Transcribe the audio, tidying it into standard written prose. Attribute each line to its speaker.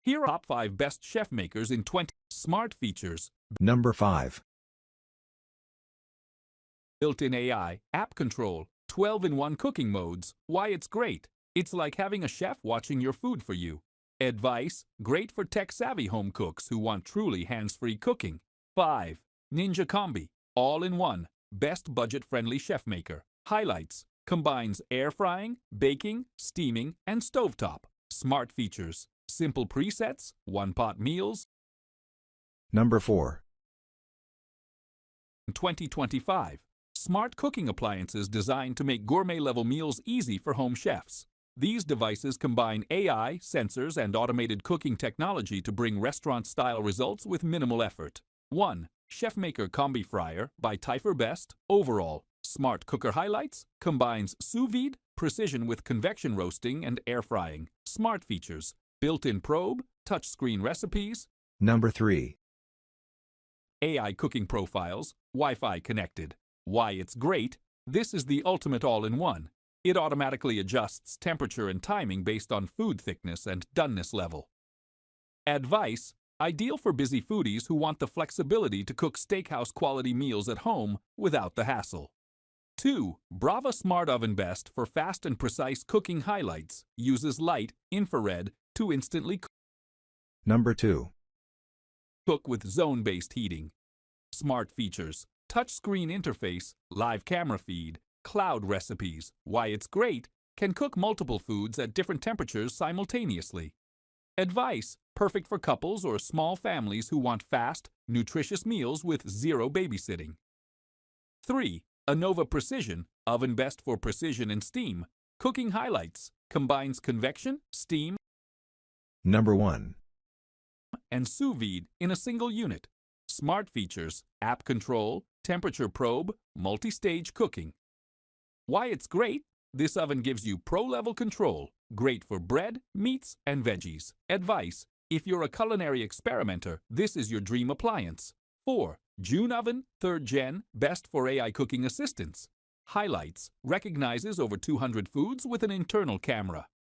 Speaker 1: Here are top 5 best chef makers in 20 smart features.
Speaker 2: Number 5.
Speaker 1: Built-in AI, app control, 12-in-1 cooking modes. Why it's great. It's like having a chef watching your food for you. Advice, great for tech-savvy home cooks who want truly hands-free cooking. 5. Ninja Combi, all-in-one, best budget-friendly chef maker. Highlights, combines air frying, baking, steaming, and stovetop. Smart features, simple presets, one-pot meals.
Speaker 2: Number 4.
Speaker 1: 2025. Smart cooking appliances designed to make gourmet-level meals easy for home chefs. These devices combine AI, sensors, and automated cooking technology to bring restaurant-style results with minimal effort. 1. ChefMaker Combi Fryer by Tyfer Best. Overall, smart cooker highlights, combines sous vide, precision with convection roasting and air frying. Smart features, built-in probe, touchscreen recipes.
Speaker 2: Number 3.
Speaker 1: AI cooking profiles, Wi-Fi connected. Why it's great? This is the ultimate all-in-one. It automatically adjusts temperature and timing based on food thickness and doneness level. Advice, ideal for busy foodies who want the flexibility to cook steakhouse quality meals at home without the hassle. 2. Brava Smart Oven Best for fast and precise cooking highlights. Uses light, infrared to instantly
Speaker 2: Number 2.
Speaker 1: cook with zone-based heating. Smart features, touchscreen interface, live camera feed, cloud recipes. Why it's great, can cook multiple foods at different temperatures simultaneously. Advice, perfect for couples or small families who want fast, nutritious meals with zero babysitting. 3. Anova Precision, oven best for precision and steam. Cooking highlights, combines convection, steam,
Speaker 2: Number 1.
Speaker 1: and sous vide in a single unit. Smart features, app control, temperature probe, multi-stage cooking. Why it's great? This oven gives you pro-level control. Great for bread, meats, and veggies. Advice, if you're a culinary experimenter, this is your dream appliance. 4. June Oven, 3rd Gen, best for AI cooking assistants. Highlights, recognizes over 200 foods with an internal camera.